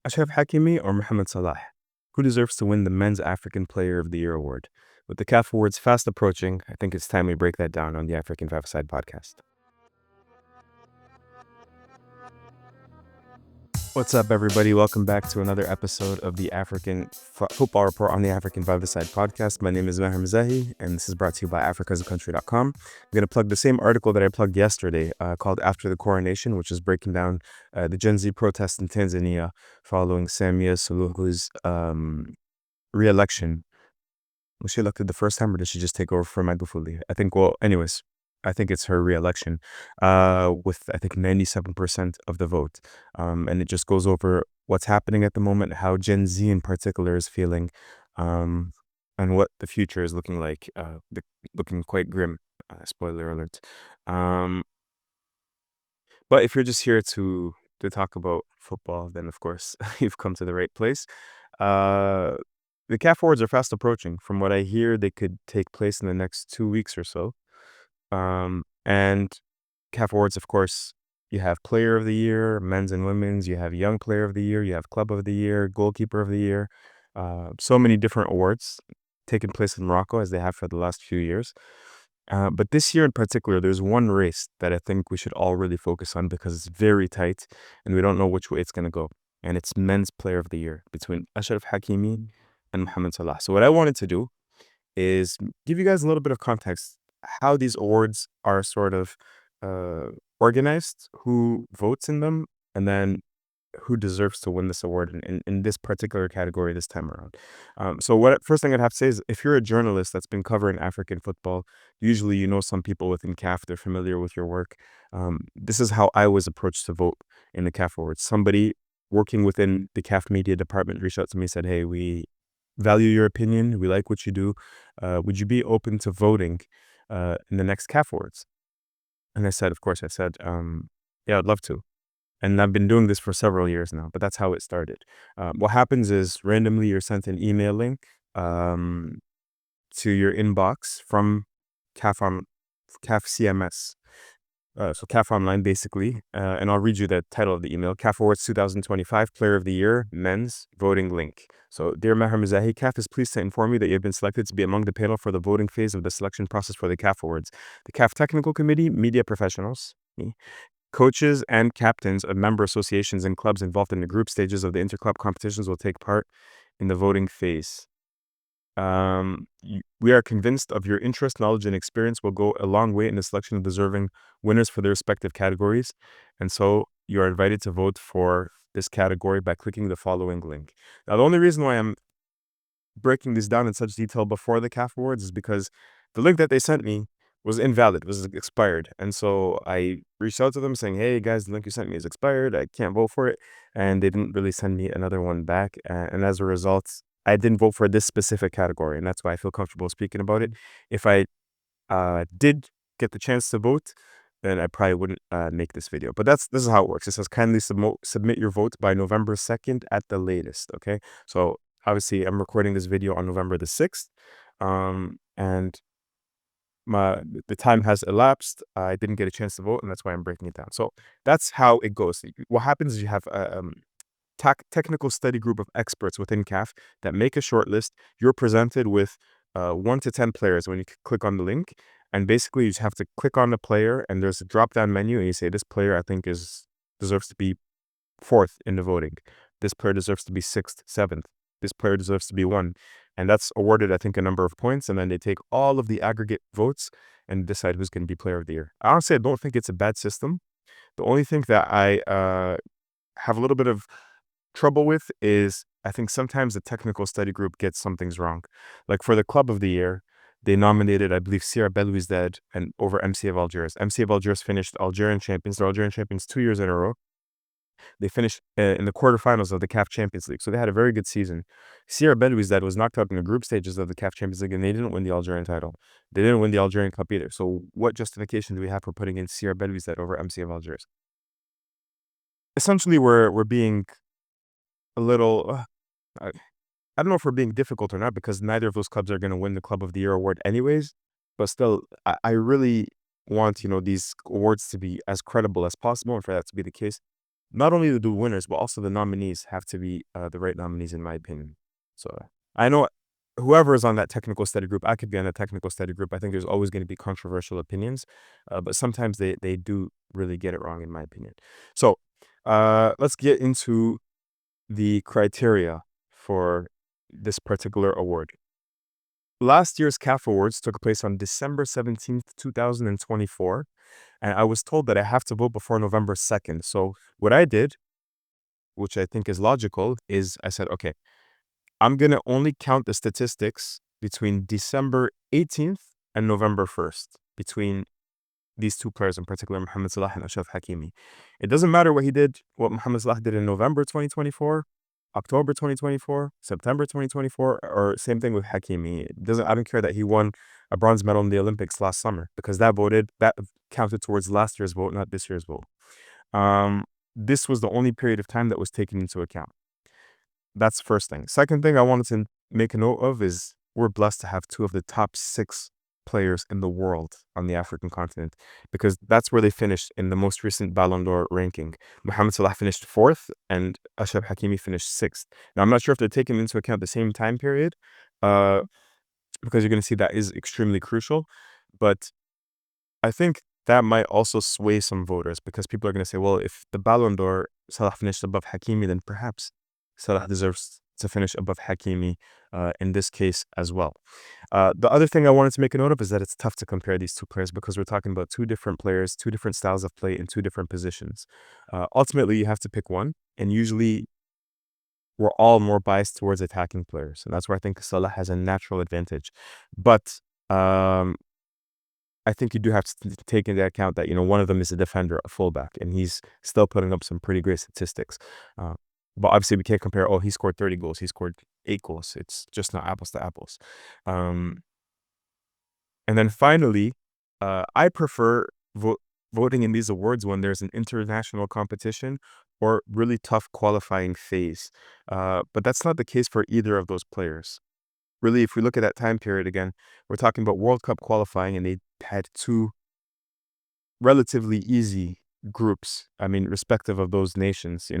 Achraf Hakimi or Mohamed Salah? Who deserves to win the Men's African Player of the Year award? With the CAF Awards fast approaching, I think it's time we break that down on the African Five-A-Side podcast. What's up, everybody? Welcome back to another episode of the African Football Report on the African Five-A-Side podcast. My name is Maher Mezahi, and this is brought to you by africasacountry.com. I'm going to plug the same article that I plugged yesterday called After the Coronation, which is breaking down the Gen Z protests in Tanzania following Samia Suluhu's re-election. Was she elected the first time, or did she just take over for Magufuli? I think it's her re-election with, I think, 97% of the vote. And it just goes over what's happening at the moment, how Gen Z in particular is feeling, and what the future is looking like, looking quite grim. Spoiler alert. But if you're just here to talk about football, then of course you've come to the right place. The CAF Awards are fast approaching. From what I hear, they could take place in the next 2 weeks or so. And CAF Awards, of course, you have Player of the Year, men's and women's. You have Young Player of the Year. You have Club of the Year, Goalkeeper of the Year. So many different awards taking place in Morocco, as they have for the last few years. But this year in particular, there's one race that I think we should all really focus on because it's very tight and we don't know which way it's going to go. And it's Men's Player of the Year between Achraf Hakimi and Mohamed Salah. So what I wanted to do is give you guys a little bit of context how these awards are sort of organized, who votes in them, and then who deserves to win this award in this particular category this time around. First thing I'd have to say is if you're a journalist that's been covering African football, usually you know some people within CAF, they're familiar with your work. This is how I was approached to vote in the CAF Awards. Somebody working within the CAF media department reached out to me and said, hey, we value your opinion. We like what you do. Would you be open to voting in the next CAF Awards? And I said, of course, yeah, I'd love to. And I've been doing this for several years now, but that's how it started. What happens is randomly you're sent an email link to your inbox from CAF CMS. So CAF Online, basically. And I'll read you the title of the email. CAF Awards 2025 Player of the Year, Men's Voting Link. So, dear Maher Mezahi, CAF is pleased to inform you that you have been selected to be among the panel for the voting phase of the selection process for the CAF Awards. The CAF Technical Committee, media professionals, me, coaches and captains of member associations and clubs involved in the group stages of the interclub competitions will take part in the voting phase. We are convinced of your interest, knowledge, and experience will go a long way in the selection of deserving winners for their respective categories. And so you are invited to vote for this category by clicking the following link. Now, the only reason why I'm breaking this down in such detail before the CAF Awards is because the link that they sent me was invalid, was expired. And so I reached out to them saying, hey guys, the link you sent me is expired. I can't vote for it. And they didn't really send me another one back. And as a result, I didn't vote for this specific category. And that's why I feel comfortable speaking about it. If I did get the chance to vote, then I probably wouldn't make this video. But this is how it works. It says kindly submit your vote by November 2nd at the latest. Okay. So obviously I'm recording this video on November the 6th. And the time has elapsed. I didn't get a chance to vote, and that's why I'm breaking it down. So that's how it goes. What happens is you have a technical study group of experts within CAF that make a short list. You're presented with 1 to 10 players when you click on the link, and basically you just have to click on the player, and there's a drop-down menu, and you say, this player I think deserves to be 4th in the voting. This player deserves to be 6th, 7th. This player deserves to be 1. And that's awarded, I think, a number of points. And then they take all of the aggregate votes and decide who's going to be Player of the Year. I honestly don't think it's a bad system. The only thing that I have a little bit of trouble with is I think sometimes the technical study group gets some things wrong. Like for the Club of the Year, they nominated, I believe, Sierra Belouizdad and over MC of Algiers. MC of Algiers finished Algerian champions. They're Algerian champions 2 years in a row. They finished in the quarterfinals of the CAF Champions League. So they had a very good season. Sierra Belouizdad was knocked out in the group stages of the CAF Champions League, and they didn't win the Algerian title. They didn't win the Algerian Cup either. So what justification do we have for putting in Sierra Belouizdad over MC of Algiers? Essentially, we're being a little... I don't know if we're being difficult or not, because neither of those clubs are going to win the Club of the Year award anyways. But still, I really want, these awards to be as credible as possible, and for that to be the case. not only the winners, but also the nominees have to be the right nominees, in my opinion. So I know whoever is on that technical study group, I could be on a technical study group. I think there's always going to be controversial opinions, but sometimes they do really get it wrong, in my opinion. So let's get into the criteria for this particular award. Last year's CAF Awards took place on December 17th, 2024, and I was told that I have to vote before November 2nd. So what I did, which I think is logical, is I said, okay, I'm going to only count the statistics between December 18th and November 1st, between these two players in particular, Mohamed Salah and Achraf Hakimi. It doesn't matter what Mohamed Salah did in November 2024, October 2024, September 2024, or same thing with Hakimi. I don't care that he won a bronze medal in the Olympics last summer, because that counted towards last year's vote, not this year's vote. This was the only period of time that was taken into account. That's the first thing. Second thing I wanted to make a note of is we're blessed to have two of the top 6 players in the world on the African continent, because that's where they finished in the most recent Ballon d'Or ranking. Mohamed Salah finished 4th and Achraf Hakimi finished 6th. Now, I'm not sure if they're taking into account the same time period, because you're going to see that is extremely crucial. But I think that might also sway some voters, because people are going to say, well, if the Ballon d'Or Salah finished above Hakimi, then perhaps Salah deserves to finish above Hakimi in this case as well. The other thing I wanted to make a note of is that it's tough to compare these two players, because we're talking about two different players, two different styles of play in two different positions. Ultimately, you have to pick one, and usually we're all more biased towards attacking players, and that's where I think Salah has a natural advantage. But I think you do have to take into account that, one of them is a defender, a fullback, and he's still putting up some pretty great statistics. But obviously, we can't compare, he scored 30 goals, he scored 8 goals. It's just not apples to apples. And then finally, I prefer voting in these awards when there's an international competition or really tough qualifying phase. But that's not the case for either of those players. Really, if we look at that time period again, we're talking about World Cup qualifying, and they had 2 relatively easy groups. I mean, respective of those nations,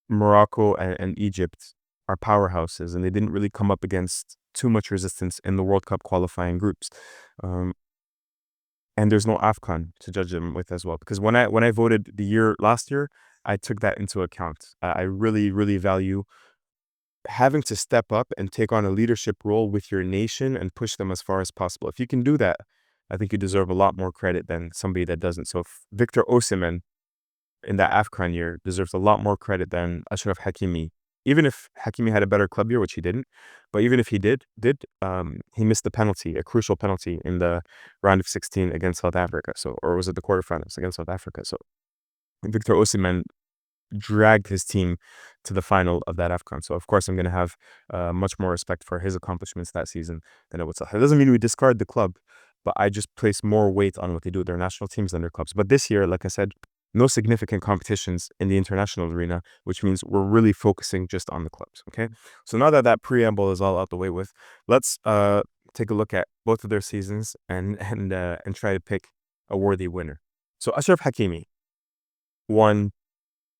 Morocco and Egypt are powerhouses, and they didn't really come up against too much resistance in the World Cup qualifying groups. And there's no AFCON to judge them with as well, because when I voted last year, I took that into account. I really, really value having to step up and take on a leadership role with your nation and push them as far as possible. If you can do that, I think you deserve a lot more credit than somebody that doesn't. So Victor Osimhen in that AFCON year deserves a lot more credit than Achraf Hakimi. Even if Hakimi had a better club year, which he didn't, but even if he did, he missed the penalty, a crucial penalty in the round of 16 against South Africa. Or was it the quarterfinals against South Africa? So Victor Osimhen dragged his team to the final of that AFCON. So of course I'm going to have much more respect for his accomplishments that season than I would. It doesn't mean we discard the club, but I just place more weight on what they do with their national teams than their clubs. But this year, like I said, no significant competitions in the international arena, which means we're really focusing just on the clubs. Okay, so now that preamble is all out the way with, let's take a look at both of their seasons and try to pick a worthy winner. So Achraf Hakimi won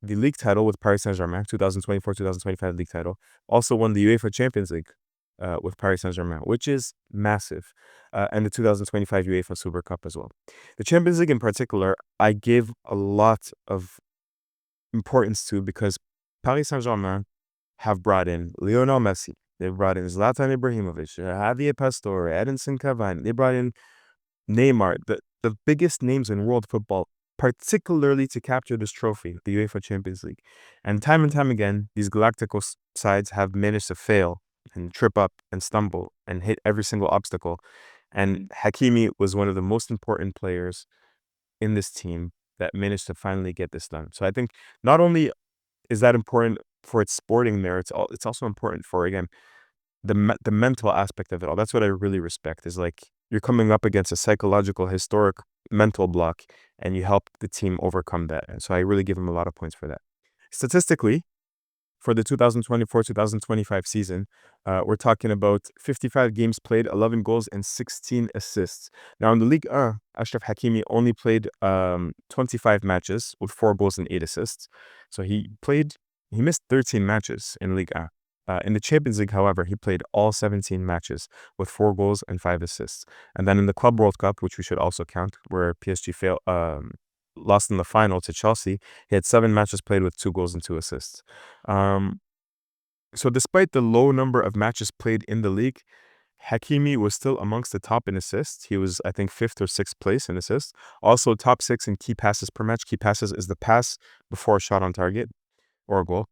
the league title with Paris Saint-Germain, 2024-2025 league title. Also won the UEFA Champions League with Paris Saint-Germain, which is massive, and the 2025 UEFA Super Cup as well. The Champions League in particular, I gave a lot of importance to, because Paris Saint-Germain have brought in Lionel Messi, they've brought in Zlatan Ibrahimovic, Javier Pastore, Edinson Cavani, they brought in Neymar, the biggest names in world football, particularly to capture this trophy, the UEFA Champions League. And time again, these Galacticos sides have managed to fail and trip up and stumble and hit every single obstacle. And Hakimi was one of the most important players in this team that managed to finally get this done. So I think not only is that important for its sporting merits, it's also important for, again, the mental aspect of it all. That's what I really respect, is like, you're coming up against a psychological, historic mental block, and you help the team overcome that. And so I really give him a lot of points for that. Statistically, for the 2024-2025 season, we're talking about 55 games played, 11 goals, and 16 assists. Now, in the Ligue 1, Achraf Hakimi only played 25 matches with 4 goals and 8 assists. So he missed 13 matches in Ligue 1. In the Champions League, however, he played all 17 matches with 4 goals and 5 assists. And then in the Club World Cup, which we should also count, where PSG lost in the final to Chelsea, he had 7 matches played with 2 goals and 2 assists. So despite the low number of matches played in the league, Hakimi was still amongst the top in assists. He was, I think, 5th or 6th place in assists. Also, top 6 in key passes per match. Key passes is the pass before a shot on target or a goal.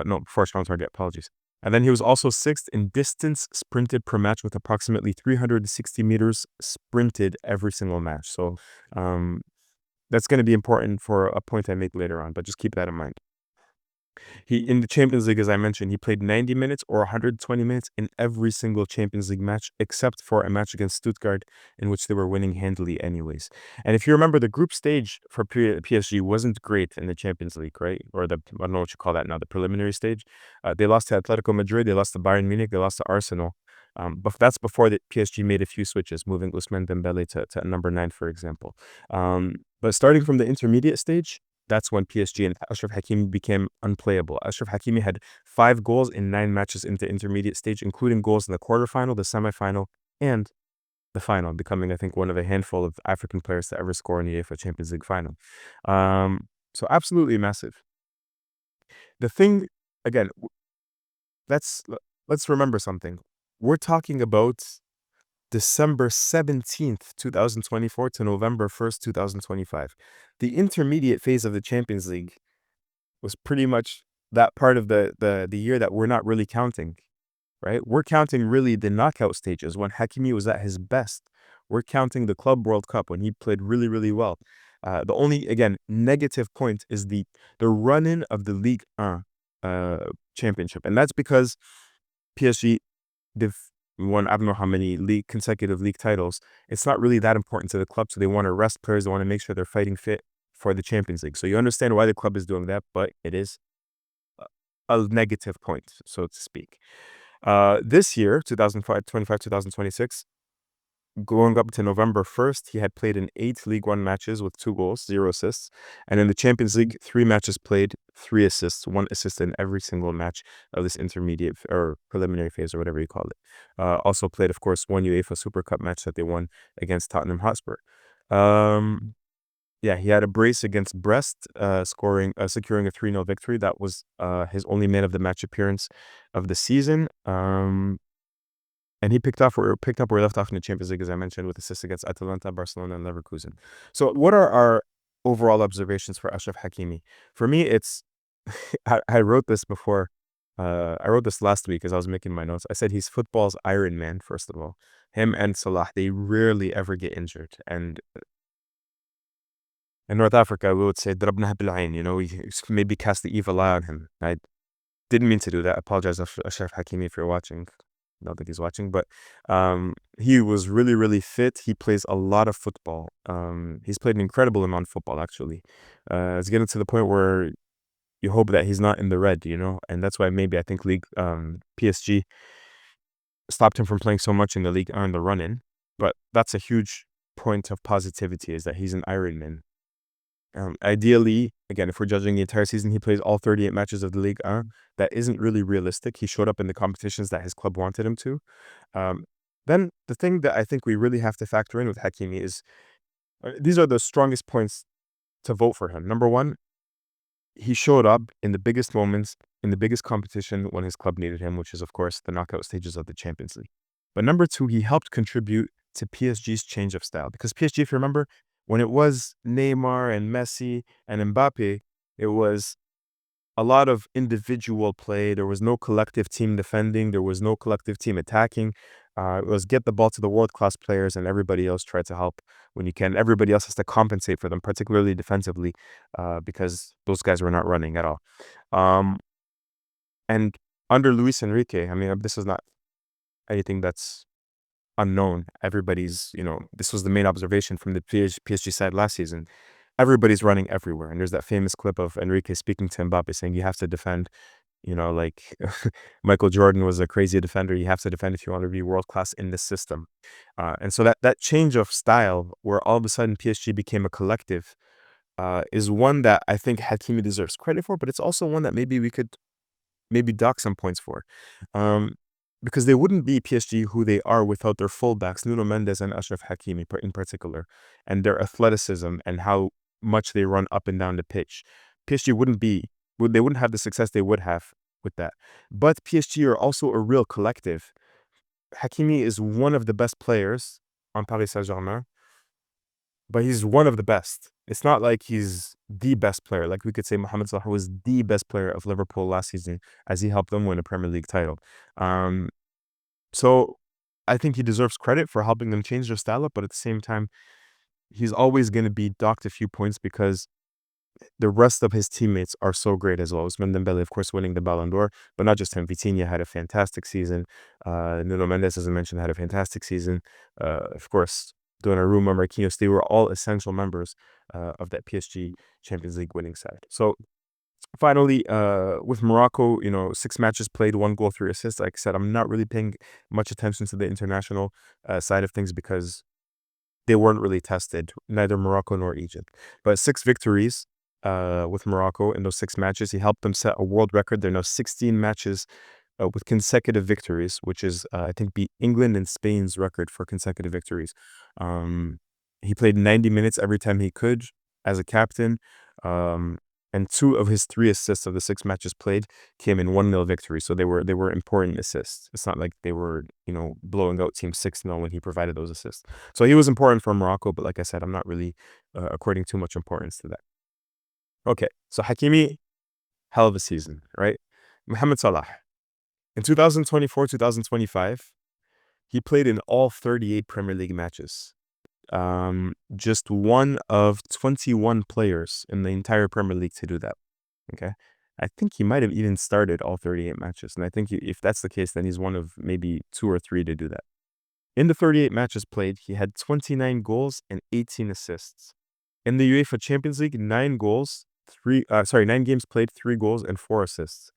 No, before a shot on target, apologies. And then he was also 6th in distance sprinted per match with approximately 360 meters sprinted every single match. So that's going to be important for a point I make later on, but just keep that in mind. In the Champions League, as I mentioned, he played 90 minutes or 120 minutes in every single Champions League match, except for a match against Stuttgart, in which they were winning handily anyways. And if you remember, the group stage for PSG wasn't great in the Champions League, right? Or I don't know what you call that now, the preliminary stage. They lost to Atletico Madrid, they lost to Bayern Munich, they lost to Arsenal. But that's before the PSG made a few switches, moving Ousmane Dembele to number 9, for example. But starting from the intermediate stage, that's when PSG and Achraf Hakimi became unplayable. Achraf Hakimi had 5 goals in 9 matches in the intermediate stage, including goals in the quarterfinal, the semifinal, and the final, becoming, I think, one of a handful of African players to ever score in the UEFA Champions League final. So absolutely massive. The thing, again, let's remember something. We're talking about December 17th, 2024 to November 1st, 2025. The intermediate phase of the Champions League was pretty much that part of the year that we're not really counting, right? We're counting really the knockout stages when Hakimi was at his best. We're counting the Club World Cup when he played really, really well. The only, again, negative point is the run-in of the Ligue 1 championship. And that's because PSG, they've won I don't know how many consecutive league titles. It's not really that important to the club, so they want to rest players. They want to make sure they're fighting fit for the Champions League. So you understand why the club is doing that, but it is a negative point, so to speak. This year, 2025, 2026, going up to November 1st, he had played in 8 League One matches with 2 goals, 0 assists. And in the Champions League, 3 matches played, 3 assists, 1 assist in every single match of this intermediate or preliminary phase or whatever you call it. Also played, of course, 1 UEFA Super Cup match that they won against Tottenham Hotspur. Yeah, he had a brace against Brest, securing a 3-0 victory. That was his only man of the match appearance of the season. And he picked up where we left off in the Champions League, as I mentioned, with assists against Atalanta, Barcelona, and Leverkusen. So what are our overall observations for Achraf Hakimi? For me, it's I wrote this before. I wrote this last week as I was making my notes. I said he's football's Iron Man, first of all. Him and Salah, they rarely ever get injured. And in North Africa, we would say, "Drabnaha bil-ayn," we maybe cast the evil eye on him. I didn't mean to do that. I apologize, Achraf Hakimi, if you're watching. I don't think he's watching, but he was really, really fit. He plays a lot of football. He's played an incredible amount of football, actually. It's getting to the point where you hope that he's not in the red, and that's why maybe I think PSG stopped him from playing so much in the league on the run-in. But that's a huge point of positivity, is that he's an Ironman. Ideally, again, if we're judging the entire season, he plays all 38 matches of the Ligue 1. That isn't really realistic. He showed up in the competitions that his club wanted him to. Then the thing that I think we really have to factor in with Hakimi is, these are the strongest points to vote for him. Number 1, he showed up in the biggest moments, in the biggest competition when his club needed him, which is, of course, the knockout stages of the Champions League. But number 2, he helped contribute to PSG's change of style. Because PSG, if you remember, when it was Neymar and Messi and Mbappe, it was a lot of individual play. There was no collective team defending. There was no collective team attacking. It was get the ball to the world-class players, and everybody else try to help when you can. Everybody else has to compensate for them, particularly defensively, because those guys were not running at all. And under Luis Enrique, I mean, this is not anything that's unknown. Everybody's, this was the main observation from the PSG side last season. Everybody's running everywhere. And there's that famous clip of Enrique speaking to Mbappe saying, you have to defend Like Michael Jordan was a crazy defender. You have to defend if you want to be world class in this system. And so that change of style, where all of a sudden PSG became a collective, is one that I think Hakimi deserves credit for, but it's also one that maybe we could maybe dock some points for. Um, because they wouldn't be PSG who they are without their fullbacks, Nuno Mendes and Achraf Hakimi in particular, and their athleticism and how much they run up and down the pitch. PSG they wouldn't have the success they would have with that. But PSG are also a real collective. Hakimi is one of the best players on Paris Saint-Germain, but he's one of the best. It's not like he's the best player. Like we could say Mohamed Salah was the best player of Liverpool last season as he helped them win a Premier League title. Um, so I think he deserves credit for helping them change their style up, but at the same time, he's always going to be docked a few points because the rest of his teammates are so great as well. Ousmane Dembele, of course, winning the Ballon d'Or, but not just him. Vitinha had a fantastic season. Nuno Mendes, as I mentioned, had a fantastic season. Of course, Donnarumma, Marquinhos, they were all essential members of that PSG Champions League winning side. So finally, with Morocco, 6 matches played, 1 goal, 3 assists. Like I said, I'm not really paying much attention to the international side of things because they weren't really tested, neither Morocco nor Egypt. But 6 victories with Morocco in those 6 matches. He helped them set a world record. There are now 16 matches with consecutive victories, which is, I think, beat England and Spain's record for consecutive victories. Um, he played 90 minutes every time he could as a captain. Um, and 2 of his 3 assists of the 6 matches played came in 1-0 victory. So they were important assists. It's not like they were, blowing out team 6-0 when he provided those assists. So he was important for Morocco, but like I said, I'm not really according too much importance to that. Okay, so Hakimi, hell of a season, right? Mohamed Salah. In 2024, 2025, he played in all 38 Premier League matches. Just one of 21 players in the entire Premier League to do that. Okay. I think he might have even started all 38 matches. And I think if that's the case, then he's one of maybe 2 or 3 to do that. In the 38 matches played, he had 29 goals and 18 assists. In the UEFA Champions League, 9 games played, 3 goals and 4 assists.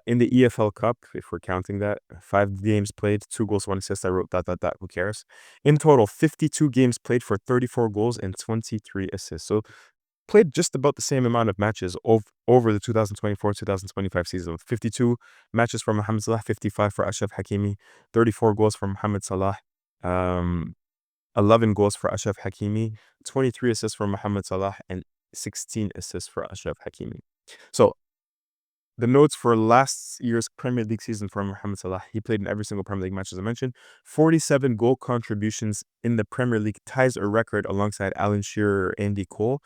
In the EFL Cup, if we're counting that, 5 games played, 2 goals, 1 assist. I wrote that. Who cares? In total, 52 games played for 34 goals and 23 assists. So played just about the same amount of matches over the 2024-2025 season, with 52 matches for Mohamed Salah, 55 for Achraf Hakimi, 34 goals for Mohamed Salah, um, 11 goals for Achraf Hakimi, 23 assists for Mohamed Salah, and 16 assists for Achraf Hakimi. So the notes for last year's Premier League season for Mohamed Salah, he played in every single Premier League match, as I mentioned. 47 goal contributions in the Premier League ties a record alongside Alan Shearer, Andy Cole.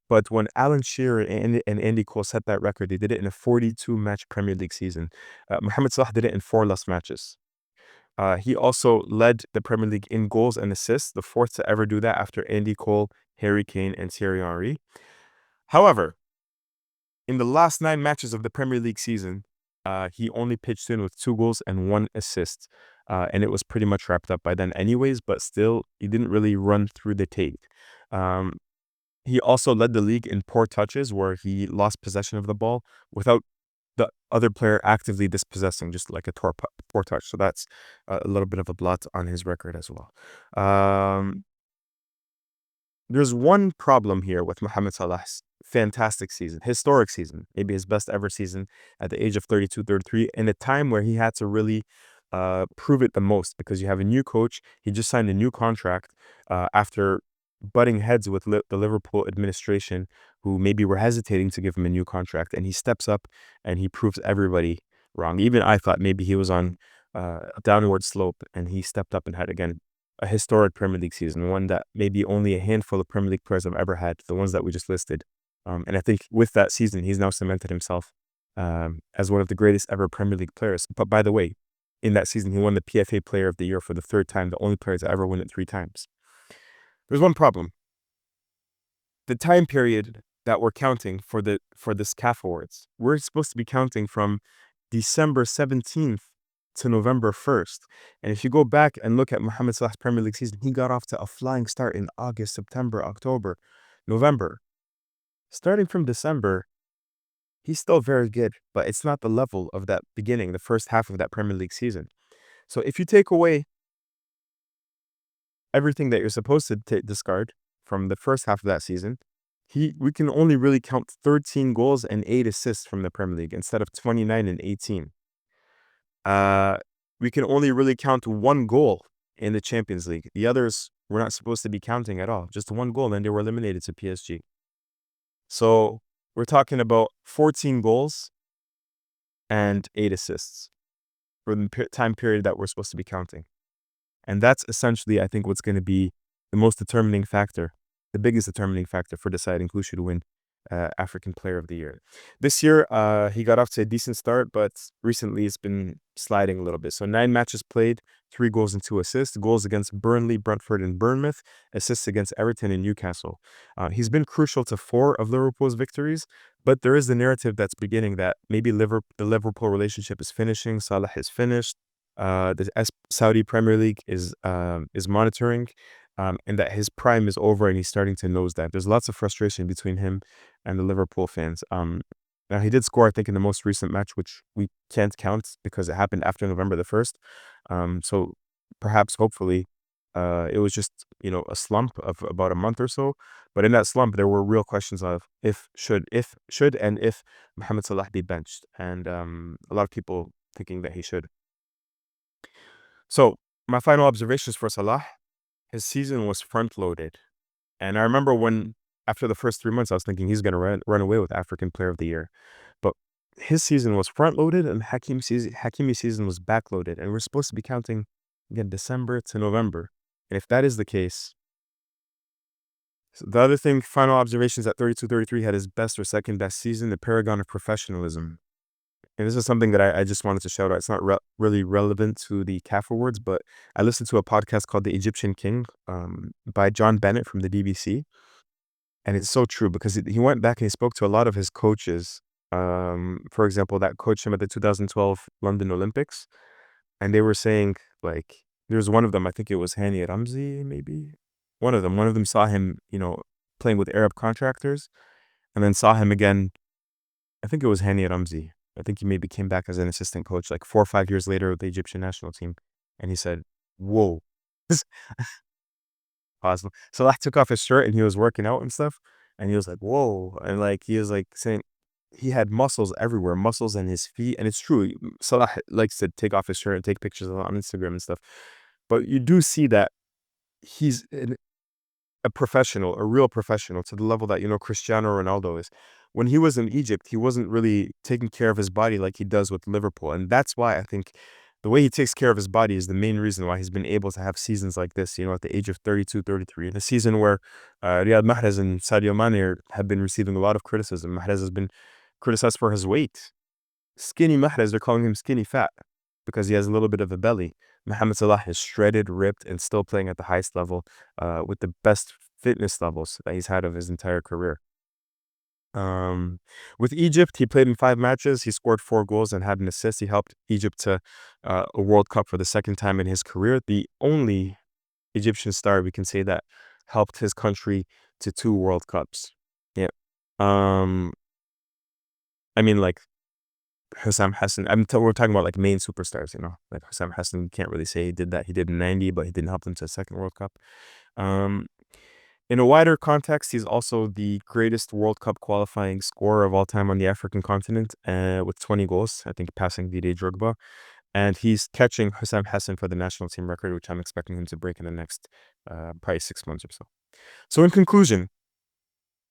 But when Alan Shearer and Andy Cole set that record, they did it in a 42-match Premier League season. Mohamed Salah did it in 4 less matches. He also led the Premier League in goals and assists, the 4th to ever do that after Andy Cole, Harry Kane, and Thierry Henry. However, in the last 9 matches of the Premier League season, he only pitched in with 2 goals and 1 assist. And it was pretty much wrapped up by then anyways, but still, he didn't really run through the tape. He also led the league in poor touches, where he lost possession of the ball without the other player actively dispossessing, just like a poor touch. So that's a little bit of a blot on his record as well. There's one problem here with Mohamed Salah's fantastic season, historic season, maybe his best ever season at the age of 32, 33, in a time where he had to really prove it the most, because you have a new coach. He just signed a new contract after butting heads with the Liverpool administration, who maybe were hesitating to give him a new contract. And he steps up and he proves everybody wrong. Even I thought maybe he was on a downward slope, and he stepped up and had, again, a historic Premier League season, one that maybe only a handful of Premier League players have ever had, the ones that we just listed. And I think with that season, he's now cemented himself as one of the greatest ever Premier League players. But by the way, in that season, he won the PFA Player of the Year for the 3rd time, the only player to ever win it 3 times. There's one problem. The time period that we're counting for this CAF Awards, we're supposed to be counting from December 17th to November 1st. And if you go back and look at Mohamed Salah's Premier League season, he got off to a flying start in August, September, October, November. Starting from December, he's still very good, but it's not the level of that beginning, the first half of that Premier League season. So if you take away everything that you're supposed to discard from the first half of that season, we can only really count 13 goals and 8 assists from the Premier League instead of 29 and 18. Uh, we can only really count one goal in the Champions League. The others we're not supposed to be counting at all. Just one goal, and they were eliminated to PSG. So we're talking about 14 goals and 8 assists for the time period that we're supposed to be counting. And that's essentially, I think, what's going to be the most determining factor, the biggest determining factor for deciding who should win African Player of the Year. This year, he got off to a decent start, but recently it's been sliding a little bit. So 9 matches played, 3 goals and 2 assists, goals against Burnley, Brentford, and Bournemouth, assists against Everton and Newcastle. He's been crucial to 4 of Liverpool's victories, but there is the narrative that's beginning that maybe the Liverpool relationship is finishing, Salah is finished, the Saudi Premier League is monitoring, and that his prime is over and he's starting to nosedive. There's lots of frustration between him and the Liverpool fans. Now he did score, I think, in the most recent match, which we can't count because it happened after November the 1st. So perhaps, hopefully, it was just, a slump of about a month or so. But in that slump, there were real questions of if Mohamed Salah be benched, and a lot of people thinking that he should. So my final observations for Salah, his season was front-loaded. And I remember when, after the first 3 months, I was thinking he's going to run away with African Player of the Year. But his season was front-loaded and Hakimi's season was back-loaded. And we're supposed to be counting, again, December to November. And if that is the case, so the other thing, final observations, at 32-33 had his best or second best season, the paragon of professionalism. And this is something that I just wanted to shout out. It's not really relevant to the CAF Awards, but I listened to a podcast called The Egyptian King by John Bennett from the BBC. And it's so true because he went back and he spoke to a lot of his coaches. For example, that coached him at the 2012 London Olympics. And they were saying, like, there's one of them, I think it was Hani Ramzi, maybe. One of them saw him, playing with Arab contractors, and then saw him again. I think it was Hani Ramzi. I think he maybe came back as an assistant coach like 4 or 5 years later with the Egyptian national team. And he said, whoa. Pause. Salah took off his shirt and he was working out and stuff. And he was like, whoa. And like, he was like saying he had muscles everywhere, muscles in his feet. And it's true. Salah likes to take off his shirt and take pictures on Instagram and stuff. But you do see that he's a professional, a real professional, to the level that, Cristiano Ronaldo is. When he was in Egypt, he wasn't really taking care of his body like he does with Liverpool. And that's why I think the way he takes care of his body is the main reason why he's been able to have seasons like this, at the age of 32, 33. In a season where Riyad Mahrez and Sadio Mane have been receiving a lot of criticism. Mahrez has been criticized for his weight. Skinny Mahrez, they're calling him skinny fat because he has a little bit of a belly. Mohamed Salah is shredded, ripped, and still playing at the highest level with the best fitness levels that he's had of his entire career. With Egypt, he played in 5 matches. He scored 4 goals and had an assist. He helped Egypt to a World Cup for the second time in his career. The only Egyptian star we can say that helped his country to 2 World Cups. Yeah. I mean, like, Hussam Hassan, we're talking about like main superstars, like Hussam Hassan. You can't really say he did that. He did in 90, but he didn't help them to a second World Cup. In a wider context, he's also the greatest World Cup qualifying scorer of all time on the African continent, with 20 goals, I think, passing Didier Drogba. And he's catching Hussam Hassan for the national team record, which I'm expecting him to break in the next probably 6 months or so. So in conclusion,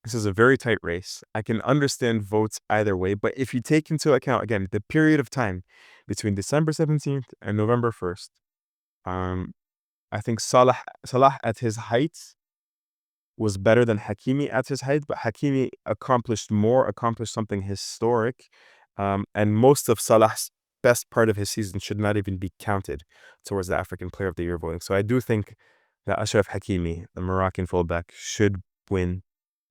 this is a very tight race. I can understand votes either way, but if you take into account, again, the period of time between December 17th and November 1st, I think Salah at his height was better than Hakimi at his height, but Hakimi accomplished something historic, and most of Salah's best part of his season should not even be counted towards the African Player of the Year voting. So I do think that Achraf Hakimi, the Moroccan fullback, should win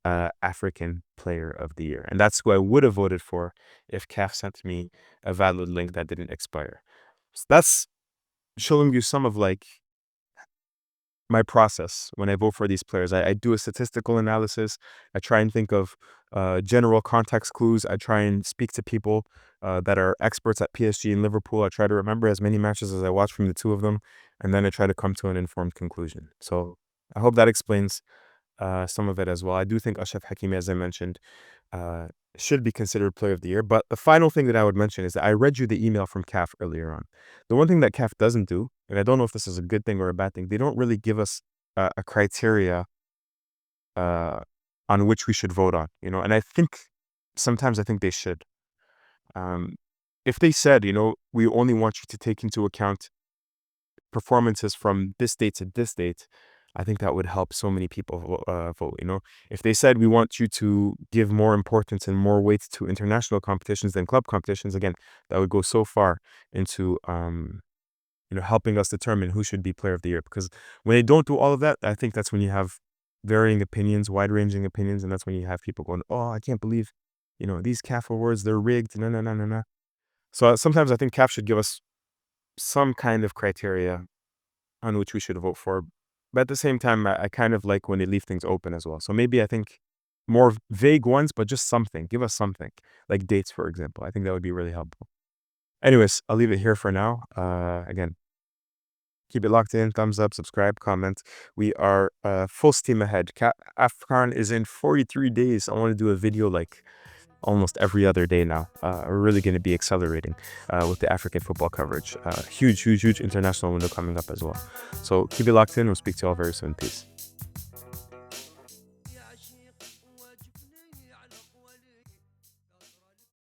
African Player of the Year. And that's who I would have voted for if CAF sent me a valid link that didn't expire. So that's showing you some of like my process when I vote for these players. I do a statistical analysis. I try and think of general context clues. I try and speak to people that are experts at PSG and Liverpool. I try to remember as many matches as I watch from the two of them, and then I try to come to an informed conclusion. So I hope that explains some of it as well. I do think Achraf Hakimi, as I mentioned, uh, should be considered Player of the Year. But the final thing that I would mention is that I read you the email from CAF earlier on. The one thing that CAF doesn't do, and I don't know if this is a good thing or a bad thing, they don't really give us a criteria uh, on which we should vote on, and I think sometimes I think they should. Um, if they said, we only want you to take into account performances from this date to this date, I think that would help so many people vote. If they said we want you to give more importance and more weight to international competitions than club competitions, again, that would go so far into helping us determine who should be Player of the Year. Because when they don't do all of that, I think that's when you have varying opinions, wide-ranging opinions, and that's when you have people going, "Oh, I can't believe, these CAF awards, they're rigged." No, no, no, no, no. So sometimes I think CAF should give us some kind of criteria on which we should vote for. But at the same time, I kind of like when they leave things open as well. So maybe I think more vague ones, but just something. Give us something, like dates, for example. I think that would be really helpful. Anyways, I'll leave it here for now. Again, keep it locked in, thumbs up, subscribe, comment. We are full steam ahead. AFCON is in 43 days. I want to do a video like almost every other day now. We're really going to be accelerating with the African football coverage. Huge, huge, huge international window coming up as well. So keep it locked in. We'll speak to you all very soon. Peace.